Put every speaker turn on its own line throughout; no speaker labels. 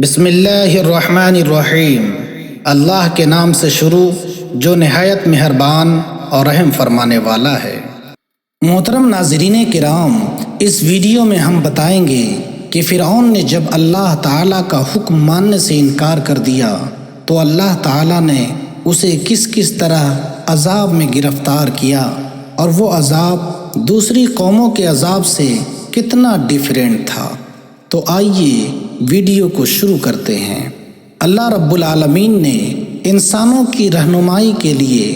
بسم اللہ الرحمن الرحیم، اللہ کے نام سے شروع جو نہایت مہربان اور رحم فرمانے والا ہے۔ محترم ناظرین کرام، اس ویڈیو میں ہم بتائیں گے کہ فرعون نے جب اللہ تعالیٰ کا حکم ماننے سے انکار کر دیا تو اللہ تعالیٰ نے اسے کس کس طرح عذاب میں گرفتار کیا، اور وہ عذاب دوسری قوموں کے عذاب سے کتنا ڈیفرنٹ تھا۔ تو آئیے ویڈیو کو شروع کرتے ہیں۔ اللہ رب العالمین نے انسانوں کی رہنمائی کے لیے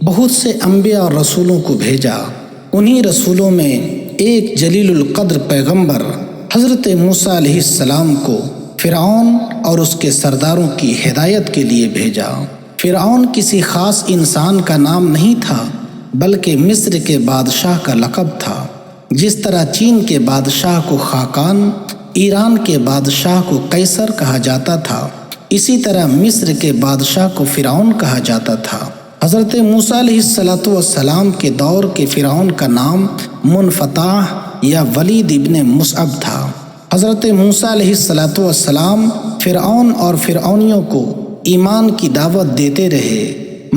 بہت سے انبیاء اور رسولوں کو بھیجا۔ انہی رسولوں میں ایک جلیل القدر پیغمبر حضرت موسیٰ علیہ السلام کو فرعون اور اس کے سرداروں کی ہدایت کے لیے بھیجا۔ فرعون کسی خاص انسان کا نام نہیں تھا، بلکہ مصر کے بادشاہ کا لقب تھا۔ جس طرح چین کے بادشاہ کو خاقان، ایران کے بادشاہ کو قیصر کہا جاتا تھا، اسی طرح مصر کے بادشاہ کو فرعون کہا جاتا تھا۔ حضرت موسیٰ علیہ السلام کے دور کے فرعون کا نام منفتح یا ولید ابن مصعب تھا۔ حضرت موسیٰ علیہ السلام فرعون اور فرعونیوں کو ایمان کی دعوت دیتے رہے،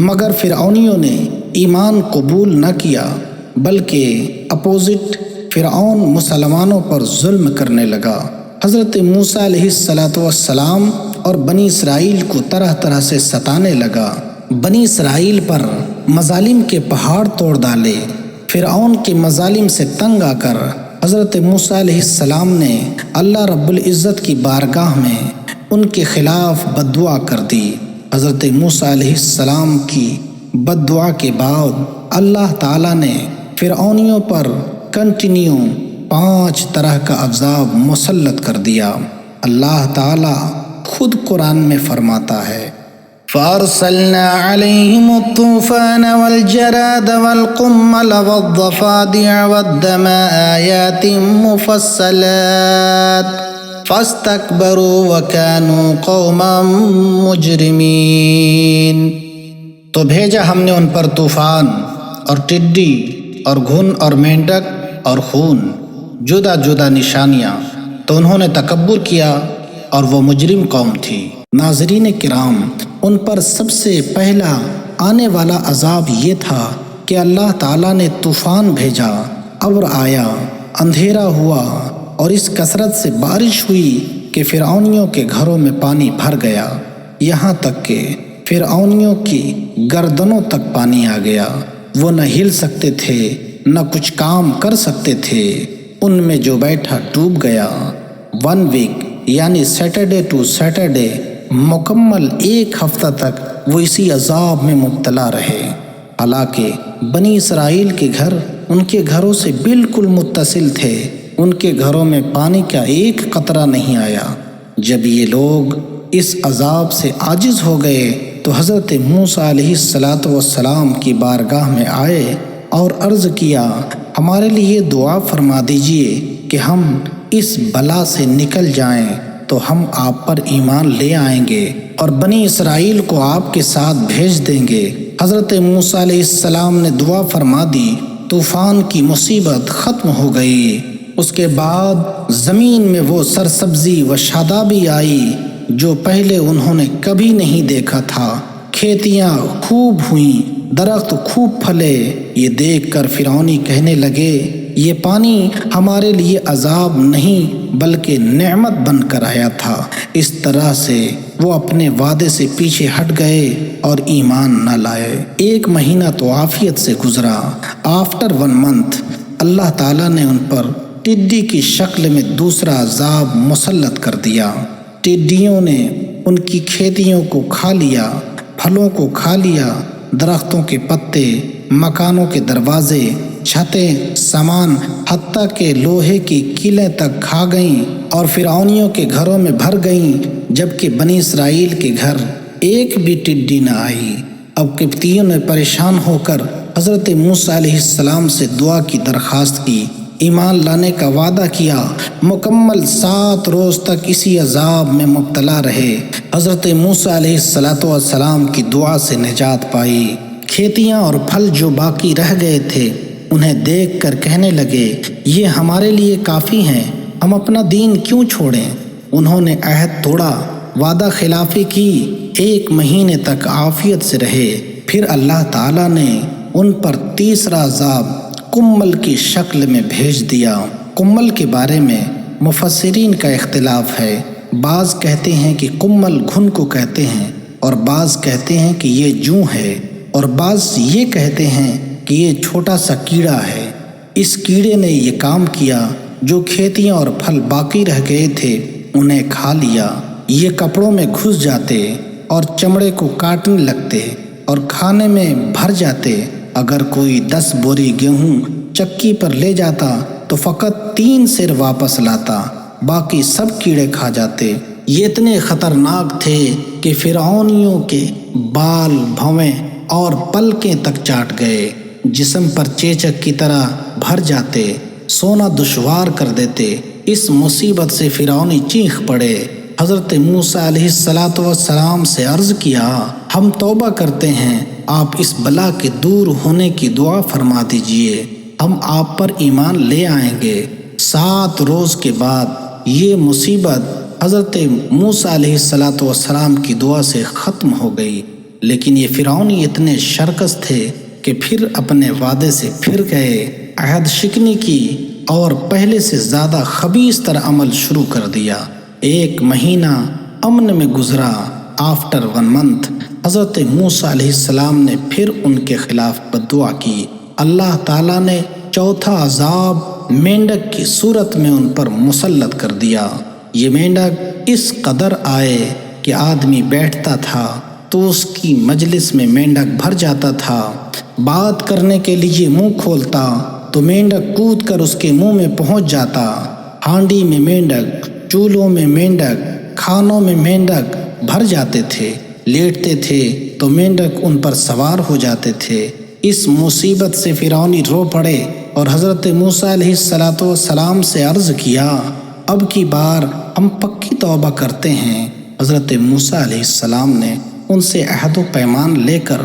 مگر فرعونیوں نے ایمان قبول نہ کیا، بلکہ اپوزٹ فرعون مسلمانوں پر ظلم کرنے لگا۔ حضرت موسیٰ علیہ السلام اور بنی اسرائیل کو طرح طرح سے ستانے لگا۔ بنی اسرائیل پر مظالم کے پہاڑ توڑ ڈالے۔ فرعون کے مظالم سے تنگ آ کر حضرت موسیٰ علیہ السلام نے اللہ رب العزت کی بارگاہ میں ان کے خلاف بد دعا کر دی۔ حضرت موسیٰ علیہ السلام کی بد دعا کے بعد اللہ تعالیٰ نے فرعونیوں پر کنٹینیو 5 طرح کا عذاب مسلط کر دیا۔ اللہ تعالیٰ خود قرآن میں فرماتا ہے، فَأَرْسَلْنَا عَلَيْهِمُ الطُّوفَانَ وَالْجَرَادَ وَالْقُمَّلَ وَالضَّفَادِعَ وَالدَّمَ آيَاتٍ مُفَصَّلَاتٍ فَاسْتَكْبَرُوا وَكَانُوا قَوْمًا مُجْرِمِينَ۔ تو بھیجا ہم نے ان پر طوفان اور ٹڈی اور گھن اور مینڈک اور خون، جدا جدا نشانیاں، تو انہوں نے تکبر کیا اور وہ مجرم قوم تھی۔ ناظرین کرام، ان پر سب سے پہلا آنے والا عذاب یہ تھا کہ اللہ تعالیٰ نے طوفان بھیجا، ابر آیا، اندھیرا ہوا اور اس کثرت سے بارش ہوئی کہ فرعونیوں کے گھروں میں پانی بھر گیا، یہاں تک کہ فرعونیوں کی گردنوں تک پانی آ گیا۔ وہ نہ ہل سکتے تھے، نہ کچھ کام کر سکتے تھے، ان میں جو بیٹھا ڈوب گیا۔ 1 ویک یعنی سیٹرڈے ٹو سیٹرڈے مکمل 1 ہفتہ تک وہ اسی عذاب میں مبتلا رہے۔ حالانکہ بنی اسرائیل کے گھر ان کے گھروں سے بالکل متصل تھے، ان کے گھروں میں پانی کا 1 قطرہ نہیں آیا۔ جب یہ لوگ اس عذاب سے عاجز ہو گئے تو حضرت موسیٰ علیہ السلام کی بارگاہ میں آئے اور عرض کیا، ہمارے لیے دعا فرما دیجئے کہ ہم اس بلا سے نکل جائیں تو ہم آپ پر ایمان لے آئیں گے اور بنی اسرائیل کو آپ کے ساتھ بھیج دیں گے۔ حضرت موسیٰ علیہ السلام نے دعا فرما دی، طوفان کی مصیبت ختم ہو گئی۔ اس کے بعد زمین میں وہ سرسبزی و شادابی آئی جو پہلے انہوں نے کبھی نہیں دیکھا تھا۔ کھیتیاں خوب ہوئیں، درخت خوب پھلے۔ یہ دیکھ کر فرعونی کہنے لگے، یہ پانی ہمارے لیے عذاب نہیں بلکہ نعمت بن کر آیا تھا۔ اس طرح سے وہ اپنے وعدے سے پیچھے ہٹ گئے اور ایمان نہ لائے۔ 1 مہینہ تو عافیت سے گزرا۔ آفٹر 1 منتھ اللہ تعالیٰ نے ان پر ٹڈی کی شکل میں دوسرا عذاب مسلط کر دیا۔ ٹڈیوں نے ان کی کھیتیوں کو کھا لیا، پھلوں کو کھا لیا، درختوں کے پتے، مکانوں کے دروازے، چھتیں، سامان، حتیٰ کہ لوہے کی کیلیں تک کھا گئیں اور فرعونیوں کے گھروں میں بھر گئیں، جبکہ بنی اسرائیل کے گھر 1 بھی ٹڈی نہ آئی۔ اب قبطیوں نے پریشان ہو کر حضرت موسیٰ علیہ السلام سے دعا کی درخواست کی، ایمان لانے کا وعدہ کیا۔ مکمل 7 روز تک اسی عذاب میں مبتلا رہے۔ حضرت موسیٰ علیہ السلام کی دعا سے نجات پائی۔ کھیتیاں اور پھل جو باقی رہ گئے تھے انہیں دیکھ کر کہنے لگے، یہ ہمارے لیے کافی ہیں، ہم اپنا دین کیوں چھوڑیں؟ انہوں نے عہد توڑا، وعدہ خلافی کی، 1 مہینے تک عافیت سے رہے، پھر اللہ تعالیٰ نے ان پر تیسرا عذاب کمل کی شکل میں بھیج دیا۔ کمل کے بارے میں مفسرین کا اختلاف ہے، بعض کہتے ہیں کہ کمل گھن کو کہتے ہیں، اور بعض کہتے ہیں کہ یہ جوں ہے، اور بعض یہ کہتے ہیں کہ یہ چھوٹا سا کیڑا ہے۔ اس کیڑے نے یہ کام کیا، جو کھیتیاں اور پھل باقی رہ گئے تھے انہیں کھا لیا۔ یہ کپڑوں میں گھس جاتے اور چمڑے کو کاٹنے لگتے اور کھانے میں بھر جاتے۔ اگر کوئی 10 بوری گیہوں چکی پر لے جاتا تو فقط 3 سیر واپس لاتا، باقی سب کیڑے کھا جاتے۔ یہ اتنے خطرناک تھے کہ فرعونیوں کے بال، بھویں اور پلکیں تک چاٹ گئے، جسم پر چیچک کی طرح بھر جاتے، سونا دشوار کر دیتے۔ اس مصیبت سے فرعونی چیخ پڑے، حضرت موسیٰ علیہ السلام سے عرض کیا، ہم توبہ کرتے ہیں، آپ اس بلا کے دور ہونے کی دعا فرما دیجئے، ہم آپ پر ایمان لے آئیں گے۔ 7 روز کے بعد یہ مصیبت حضرت موسیٰ علیہ السلام کی دعا سے ختم ہو گئی، لیکن یہ فرعونی اتنے شرکس تھے کہ پھر اپنے وعدے سے پھر گئے، عہد شکنی کی اور پہلے سے زیادہ خبیث تر عمل شروع کر دیا۔ 1 مہینہ امن میں گزرا۔ آفٹر 1 month حضرت موسیٰ علیہ السلام نے پھر ان کے خلاف بددعا کی۔ اللہ تعالیٰ نے چوتھا عذاب مینڈک کی صورت میں ان پر مسلط کر دیا۔ یہ مینڈک اس قدر آئے کہ آدمی بیٹھتا تھا تو اس کی مجلس میں مینڈک بھر جاتا تھا، بات کرنے کے لیے منہ کھولتا تو مینڈک کود کر اس کے منہ میں پہنچ جاتا۔ ہانڈی میں مینڈک، چولہوں میں مینڈک، کھانوں میں مینڈک بھر جاتے تھے، لیٹتے تھے تو مینڈک ان پر سوار ہو جاتے تھے۔ اس مصیبت سے فرعونی رو پڑے اور حضرت موسیٰ علیہ السلام سے عرض کیا، اب کی بار ہم پکی توبہ کرتے ہیں۔ حضرت موسیٰ علیہ السلام نے ان سے عہد و پیمان لے کر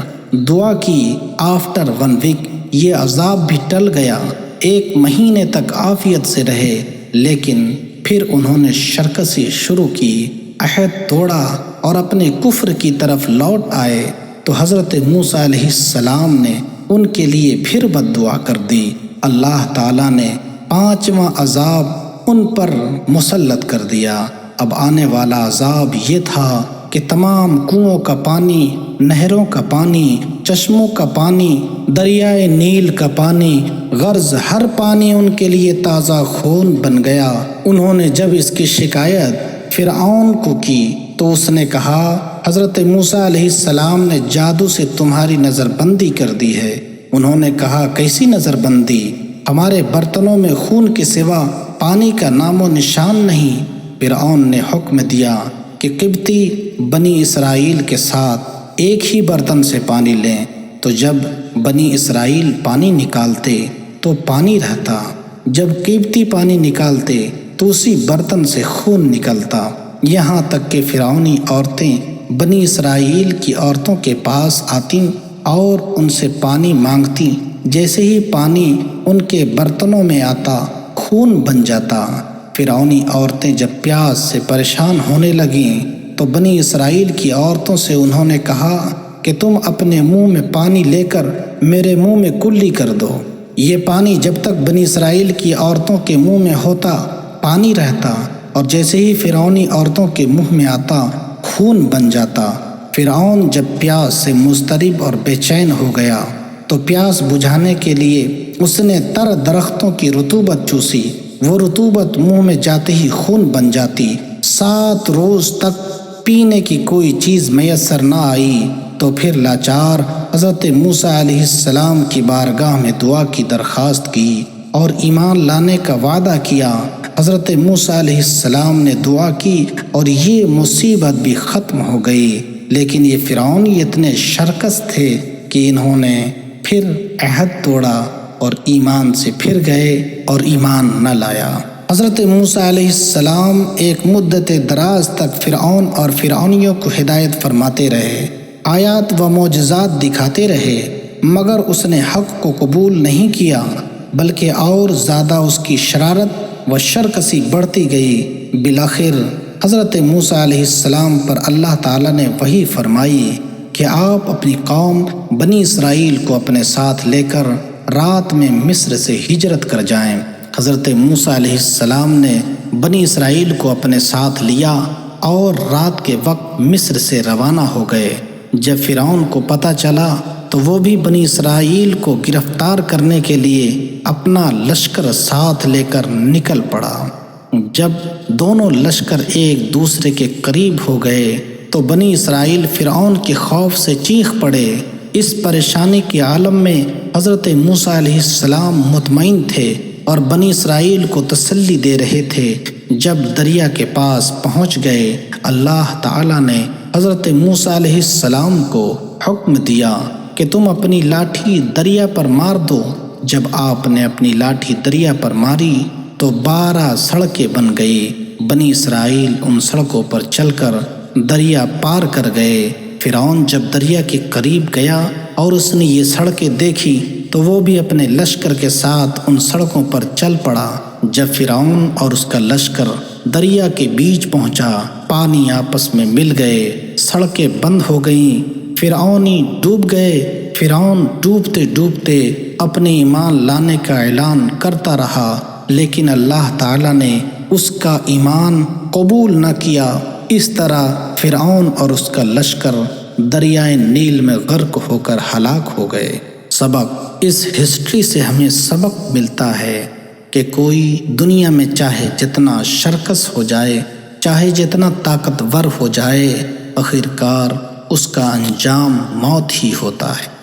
دعا کی۔ آفٹر 1 week یہ عذاب بھی ٹل گیا، 1 مہینے تک عافیت سے رہے، لیکن پھر انہوں نے شرکسی شروع کی، عہد توڑا اور اپنے کفر کی طرف لوٹ آئے تو حضرت موسیٰ علیہ السلام نے ان کے لیے پھر بد دعا کر دی۔ اللہ تعالیٰ نے 5واں عذاب ان پر مسلط کر دیا۔ اب آنے والا عذاب یہ تھا کہ تمام کنوؤں کا پانی، نہروں کا پانی، چشموں کا پانی، دریائے نیل کا پانی، غرض ہر پانی ان کے لیے تازہ خون بن گیا۔ انہوں نے جب اس کی شکایت فرعون کو کی تو اس نے کہا، حضرت موسیٰ علیہ السلام نے جادو سے تمہاری نظر بندی کر دی ہے۔ انہوں نے کہا، کیسی نظر بندی؟ ہمارے برتنوں میں خون کے سوا پانی کا نام و نشان نہیں۔ فرعون نے حکم دیا کہ قبطی بنی اسرائیل کے ساتھ ایک ہی برتن سے پانی لیں، تو جب بنی اسرائیل پانی نکالتے تو پانی رہتا، جب قبطی پانی نکالتے تو اسی برتن سے خون نکلتا۔ یہاں تک کہ فرعونی عورتیں بنی اسرائیل کی عورتوں کے پاس آتیں اور ان سے پانی مانگتیں، جیسے ہی پانی ان کے برتنوں میں آتا خون بن جاتا۔ فرعونی عورتیں جب پیاس سے پریشان ہونے لگیں تو بنی اسرائیل کی عورتوں سے انہوں نے کہا کہ تم اپنے منہ میں پانی لے کر میرے منہ میں کلی کر دو۔ یہ پانی جب تک بنی اسرائیل کی عورتوں کے منہ میں ہوتا پانی رہتا، اور جیسے ہی فرعونی عورتوں کے منہ میں آتا خون بن جاتا۔ فرعون جب پیاس سے مضطرب اور بے چین ہو گیا تو پیاس بجھانے کے لیے اس نے تر درختوں کی رطوبت چوسی، وہ رطوبت منہ میں جاتے ہی خون بن جاتی۔ 7 روز تک پینے کی کوئی چیز میسر نہ آئی تو پھر لاچار حضرت موسیٰ علیہ السلام کی بارگاہ میں دعا کی درخواست کی اور ایمان لانے کا وعدہ کیا۔ حضرت موسیٰ علیہ السلام نے دعا کی اور یہ مصیبت بھی ختم ہو گئی، لیکن یہ فرعونی اتنے شرکس تھے کہ انہوں نے پھر عہد توڑا اور ایمان سے پھر گئے اور ایمان نہ لایا۔ حضرت موسیٰ علیہ السلام ایک مدت دراز تک فرعون اور فرعونیوں کو ہدایت فرماتے رہے، آیات و معجزات دکھاتے رہے، مگر اس نے حق کو قبول نہیں کیا، بلکہ اور زیادہ اس کی شرارت و شرکسی بڑھتی گئی۔ بالآخر حضرت موسیٰ علیہ السلام پر اللہ تعالیٰ نے وحی فرمائی کہ آپ اپنی قوم بنی اسرائیل کو اپنے ساتھ لے کر رات میں مصر سے ہجرت کر جائیں۔ حضرت موسیٰ علیہ السلام نے بنی اسرائیل کو اپنے ساتھ لیا اور رات کے وقت مصر سے روانہ ہو گئے۔ جب فرعون کو پتہ چلا تو وہ بھی بنی اسرائیل کو گرفتار کرنے کے لیے اپنا لشکر ساتھ لے کر نکل پڑا۔ جب دونوں لشکر ایک دوسرے کے قریب ہو گئے تو بنی اسرائیل فرعون کے خوف سے چیخ پڑے۔ اس پریشانی کے عالم میں حضرت موسیٰ علیہ السلام مطمئن تھے اور بنی اسرائیل کو تسلی دے رہے تھے۔ جب دریا کے پاس پہنچ گئے، اللہ تعالیٰ نے حضرت موسیٰ علیہ السلام کو حکم دیا کہ تم اپنی لاٹھی دریا پر مار دو۔ جب آپ نے اپنی لاٹھی دریا پر ماری تو 12 سڑکیں بن گئی۔ بنی اسرائیل ان سڑکوں پر چل کر دریا پار کر گئے۔ فرعون جب دریا کے قریب گیا اور اس نے یہ سڑکیں دیکھی تو وہ بھی اپنے لشکر کے ساتھ ان سڑکوں پر چل پڑا۔ جب فرعون اور اس کا لشکر دریا کے بیچ پہنچا، پانی آپس میں مل گئے، سڑکیں بند ہو گئیں، فرعونی ڈوب گئے۔ فرعون ڈوبتے ڈوبتے اپنے ایمان لانے کا اعلان کرتا رہا، لیکن اللہ تعالیٰ نے اس کا ایمان قبول نہ کیا۔ اس طرح فرعون اور اس کا لشکر دریائے نیل میں غرق ہو کر ہلاک ہو گئے۔ سبق: اس ہسٹری سے ہمیں سبق ملتا ہے کہ کوئی دنیا میں چاہے جتنا شرکس ہو جائے، چاہے جتنا طاقتور ہو جائے، آخرکار اس کا انجام موت ہی ہوتا ہے۔